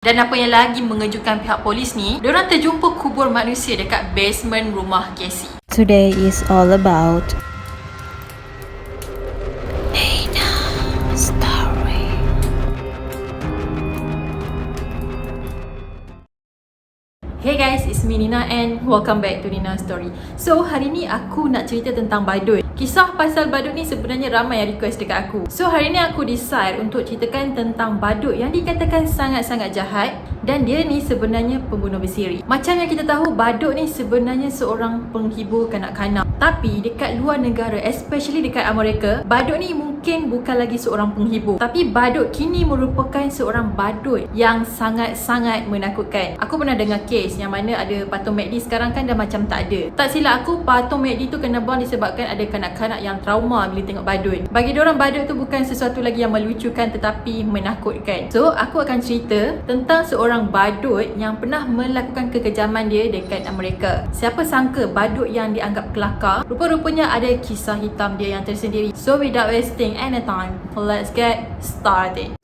Dan apa yang lagi mengejutkan pihak polis ni, diorang terjumpa kubur manusia dekat basement rumah Casey. Today is all about story. Hey guys, it's me Nina and welcome back to Nina Story. So, hari ni aku nak cerita tentang badut. Kisah pasal badut ni sebenarnya ramai yang request dekat aku. So, hari ni aku decide untuk ceritakan tentang badut yang dikatakan sangat-sangat jahat dan dia ni sebenarnya pembunuh bersiri. Macam yang kita tahu, badut ni sebenarnya seorang penghibur kanak-kanak. Tapi dekat luar negara, especially dekat Amerika, badut ni mungkin bukan lagi seorang penghibur. Tapi badut kini merupakan seorang badut yang sangat-sangat menakutkan. Aku pernah dengar kes yang mana ada patung MACD sekarang kan dah macam tak ada. Tak silap aku, patung MACD tu kena buang disebabkan ada kanak-kanak yang trauma bila tengok badut. Bagi diorang, badut tu bukan sesuatu lagi yang melucukan tetapi menakutkan. So, aku akan cerita tentang seorang badut yang pernah melakukan kekejaman dia dekat Amerika. Siapa sangka badut yang dianggap kelakar, rupa-rupanya ada kisah hitam dia yang tersendiri. So, without wasting any time, let's get started.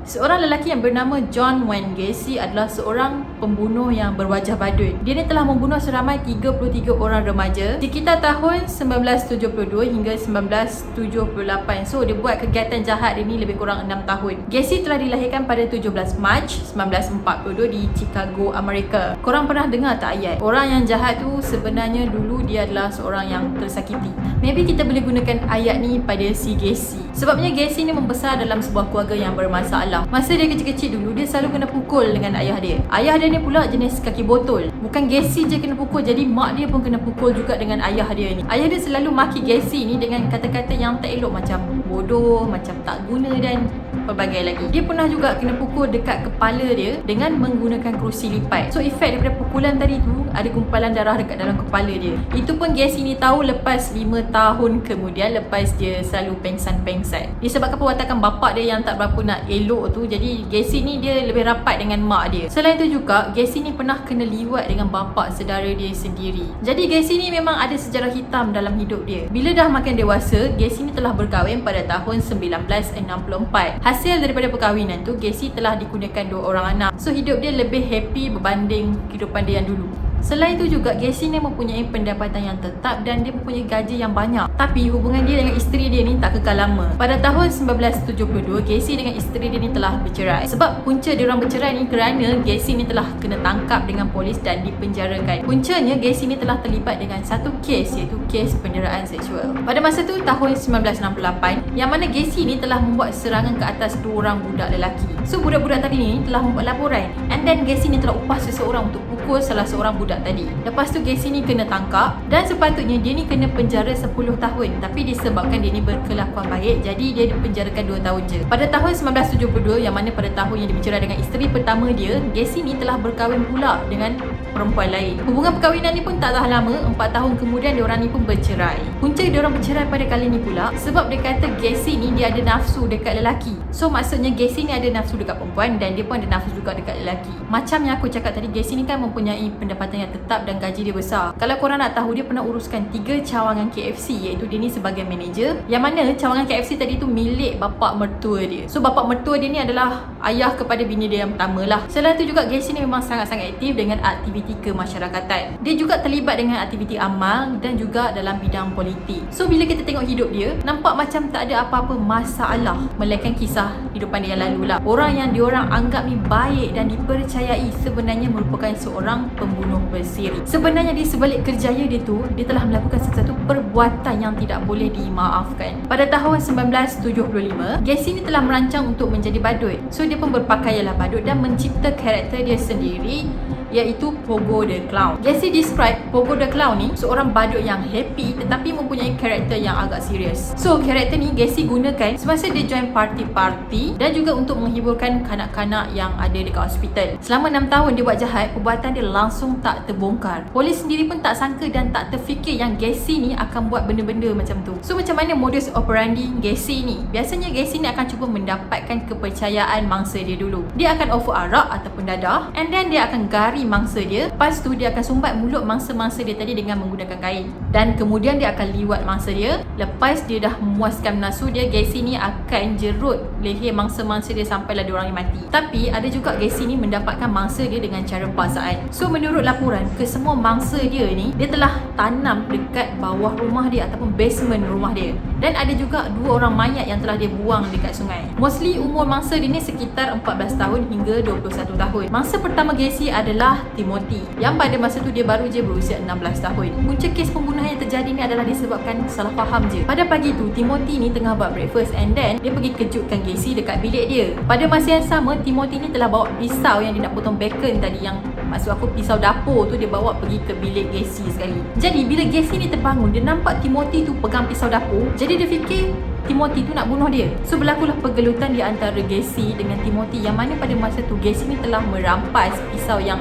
Seorang lelaki yang bernama John Wayne Gacy adalah seorang pembunuh yang berwajah badut. Dia ni telah membunuh seramai 33 orang remaja sekitar tahun 1972 hingga 1978. So, dia buat kegiatan jahat dia ni lebih kurang 6 tahun. Gacy telah dilahirkan pada 17 Mac 1942 di Chicago, Amerika. Korang pernah dengar tak ayat? Orang yang jahat tu sebenarnya dulu dia adalah seorang yang tersakiti. Maybe kita boleh gunakan ayat ni pada si Gacy. Sebabnya Gacy ni membesar dalam sebuah keluarga yang bermasalah. Masa dia kecil-kecil dulu, dia selalu kena pukul dengan ayah dia. Ayah dia ni pula jenis kaki botol. Bukan Gacy je kena pukul, jadi mak dia pun kena pukul juga dengan ayah dia ni. Ayah dia selalu maki Gacy ni dengan kata-kata yang tak elok, macam bodoh, macam tak guna dan pelbagai lagi. Dia pernah juga kena pukul dekat kepala dia dengan menggunakan kerusi lipat. So, efek daripada pukulan tadi tu, ada gumpalan darah dekat dalam kepala dia. Itu pun Gacy ni tahu lepas 5 tahun kemudian, lepas dia selalu pengsan-pengsan. Disebabkan perwatakan bapak dia yang tak berapa nak elok tu, jadi Gacy ni dia lebih rapat dengan mak dia. Selain itu juga, Gacy ni pernah kena liwat dengan bapak saudara dia sendiri. Jadi Gacy ni memang ada sejarah hitam dalam hidup dia. Bila dah makin dewasa, Gacy ni telah berkahwin pada tahun 1964. Hasil daripada perkahwinan tu, Gacy telah dikurniakan 2 orang anak. So, hidup dia lebih happy berbanding kehidupan dia yang dulu. Selain itu juga, Gacy ni mempunyai pendapatan yang tetap dan dia mempunyai gaji yang banyak. Tapi hubungan dia dengan isteri dia ni tak kekal lama. Pada tahun 1972, Gacy dengan isteri dia ni telah bercerai. Sebab punca diorang bercerai ni kerana Gacy ni telah kena tangkap dengan polis dan dipenjarakan. Puncanya, Gacy ni telah terlibat dengan satu kes, iaitu kes penderaan seksual. Pada masa tu, tahun 1968, yang mana Gacy ni telah membuat serangan ke atas 2 orang budak lelaki. So, budak-budak tadi ni telah membuat laporan, and then Gacy ni telah upah seseorang untuk pukul salah seorang budak tadi. Lepas tu Gacy ni kena tangkap dan sepatutnya dia ni kena penjara 10 tahun, tapi disebabkan dia ni berkelakuan baik, jadi dia dipenjarakan 2 tahun je. Pada tahun 1972, yang mana pada tahun yang dia bercerai dengan isteri pertama dia, Gacy ni telah berkahwin pula dengan perempuan lain. Hubungan perkahwinan ni pun tak tahan lama, 4 tahun kemudian diorang ni pun bercerai. Punca diorang bercerai pada kali ni pula sebab dia kata Gacy ni dia ada nafsu dekat lelaki. So, maksudnya Gacy ni ada nafsu dekat perempuan dan dia pun ada nafsu juga dekat lelaki. Macam yang aku cakap tadi, Gacy ni kan mempunyai pendapatan yang tetap dan gaji dia besar. Kalau korang nak tahu, dia pernah uruskan 3 cawangan KFC, iaitu dia ni sebagai manager, yang mana cawangan KFC tadi tu milik bapa mertua dia. So, bapa mertua dia ni adalah ayah kepada bini dia yang pertama lah. Selain tu juga, Gacy ni memang sangat-sangat aktif dengan aktiviti kemasyarakatan. Dia juga terlibat dengan aktiviti amal dan juga dalam bidang politik. So, bila kita tengok hidup dia, nampak macam tak ada apa-apa masalah, melainkan kisah hidupan dia yang lalu lah. Orang yang diorang anggap ni baik dan dipercayai sebenarnya merupakan seorang pembunuh bersiri. Sebenarnya di sebalik kerjaya dia tu, dia telah melakukan sesuatu perbuatan yang tidak boleh dimaafkan. Pada tahun 1975, Gacy ni telah merancang untuk menjadi badut. So, dia pun berpakaianlah badut dan mencipta karakter dia sendiri iaitu Pogo the Clown. Gacy describe Pogo the Clown ni seorang badut yang happy tetapi mempunyai karakter yang agak serius. So karakter ni Gacy gunakan semasa dia join parti-parti dan juga untuk menghiburkan kanak-kanak yang ada dekat hospital. Selama 6 tahun dia buat jahat, perbuatan dia langsung tak terbongkar. Polis sendiri pun tak sangka dan tak terfikir yang Gacy ni akan buat benda-benda macam tu. So macam mana modus operandi Gacy ni? Biasanya Gacy ni akan cuba mendapatkan kepercayaan mangsa dia dulu. Dia akan offer arak ataupun dadah, and then dia akan gari mangsa dia. Lepas tu dia akan sumbat mulut mangsa-mangsa dia tadi dengan menggunakan kain. Dan kemudian dia akan liwat mangsa dia. Lepas dia dah memuaskan nafsu dia, Gacy ni akan jerut leher mangsa-mangsa dia sampailah diorang ni mati. Tapi ada juga Gacy ni mendapatkan mangsa dia dengan cara paksaan. So menurut laporan, kesemua mangsa dia ni dia telah tanam dekat bawah rumah dia ataupun basement rumah dia. Dan ada juga 2 orang mayat yang telah dia buang dekat sungai. Mostly umur mangsa dia ni sekitar 14 tahun hingga 21 tahun. Mangsa pertama Gacy adalah Timothy, yang pada masa tu dia baru je berusia 16 tahun. Punca kes pembunuhan yang terjadi ni adalah disebabkan salah faham je. Pada pagi tu Timothy ni tengah buat breakfast and then dia pergi kejutkan Gacy dekat bilik dia. Pada masa yang sama, Timothy ni telah bawa pisau yang dia nak potong bacon tadi, yang maksud aku pisau dapur tu, dia bawa pergi ke bilik Gacy sekali. Jadi bila Gacy ni terbangun, dia nampak Timothy tu pegang pisau dapur. Jadi dia fikir Timothy tu nak bunuh dia. So berlakulah pergelutan di antara Gacy dengan Timothy, yang mana pada masa tu Gacy ni telah merampas pisau yang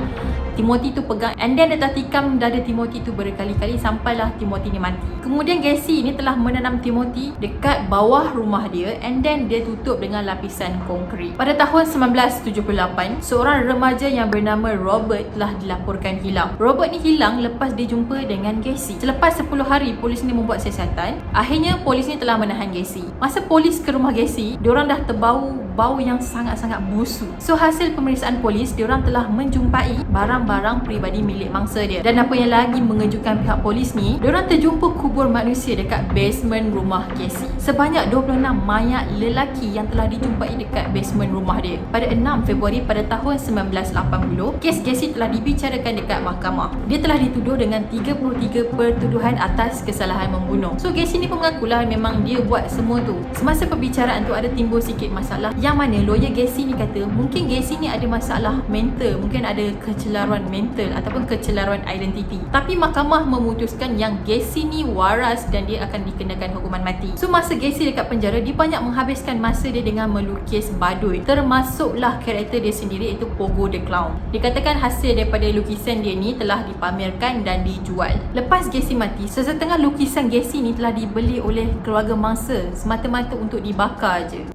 Timothy tu pegang, and then dia telah tikam dada Timothy tu berkali-kali sampailah Timothy ni mati. Kemudian Gacy ni telah menanam Timothy dekat bawah rumah dia, and then dia tutup dengan lapisan konkrit. Pada tahun 1978, seorang remaja yang bernama Robert telah dilaporkan hilang. Robert ni hilang lepas dia jumpa dengan Gacy. Selepas 10 hari polis ni membuat siasatan, akhirnya polis ni telah menahan Gacy. Masa polis ke rumah Gacy, diorang dah terbau bau yang sangat-sangat busuk. So hasil pemeriksaan polis, diorang telah menjumpai barang-barang peribadi milik mangsa dia. Dan apa yang lagi mengejutkan pihak polis ni, diorang terjumpa kubur manusia dekat basement rumah Gacy. Sebanyak 26 mayat lelaki yang telah dijumpai dekat basement rumah dia. Pada 6 Februari pada tahun 1980, kes Gacy telah dibicarakan dekat mahkamah. Dia telah dituduh dengan 33 pertuduhan atas kesalahan membunuh. So Gacy ni pun mengakulah memang dia buat semua tu. Semasa perbicaraan tu ada timbul sikit masalah, yang mana lawyer Gacy ni kata mungkin Gacy ni ada masalah mental, mungkin ada kecelaruan mental ataupun kecelaruan identiti. Tapi mahkamah memutuskan yang Gacy ni waras dan dia akan dikenakan hukuman mati. So masa Gacy dekat penjara, dia banyak menghabiskan masa dia dengan melukis badut, termasuklah karakter dia sendiri iaitu Pogo the Clown. Dikatakan hasil daripada lukisan dia ni telah dipamerkan dan dijual. Lepas Gacy mati, sesetengah lukisan Gacy ni telah dibeli oleh keluarga mangsa semata-mata untuk dibakar je.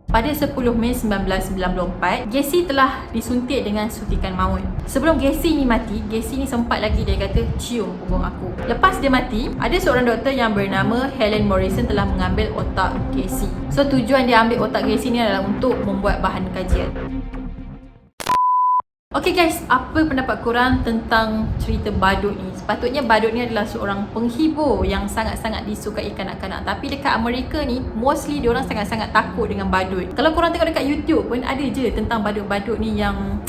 Pada 10 Mei 1994, Gacy telah disuntik dengan suntikan maut. Sebelum Gacy ni mati, Gacy ni sempat lagi dia kata, cium punggung aku. Lepas dia mati, ada seorang doktor yang bernama Helen Morrison telah mengambil otak Gacy. So tujuan dia ambil otak Gacy ni adalah untuk membuat bahan kajian. Okay guys, apa pendapat korang tentang cerita badut ni? Sepatutnya badut ni adalah seorang penghibur yang sangat-sangat disukai kanak-kanak. Tapi dekat Amerika ni, mostly diorang sangat-sangat takut dengan badut. Kalau korang tengok dekat YouTube pun ada je tentang badut-badut ni yang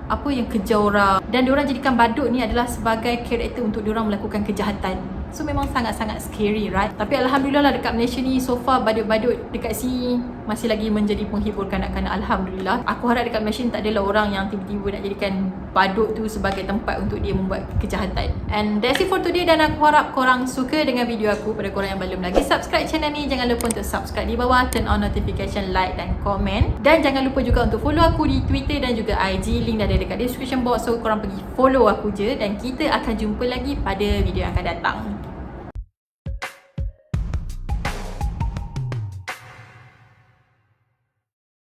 yang kejar orang. Dan diorang jadikan badut ni adalah sebagai karakter untuk diorang melakukan kejahatan. So memang sangat-sangat scary, right? Tapi Alhamdulillah lah dekat Malaysia ni so far badut-badut dekat sini masih lagi menjadi penghibur kanak-kanak. Alhamdulillah. Aku harap dekat Malaysia ni tak adalah orang yang tiba-tiba nak jadikan badut tu sebagai tempat untuk dia membuat kejahatan. And that's it for today, dan aku harap korang suka dengan video aku. Pada korang yang belum lagi subscribe channel ni, jangan lupa untuk subscribe di bawah, turn on notification, like dan komen. Dan jangan lupa juga untuk follow aku di Twitter dan juga IG, link dah ada dekat description box. So korang pergi follow aku je, dan kita akan jumpa lagi pada video yang akan datang.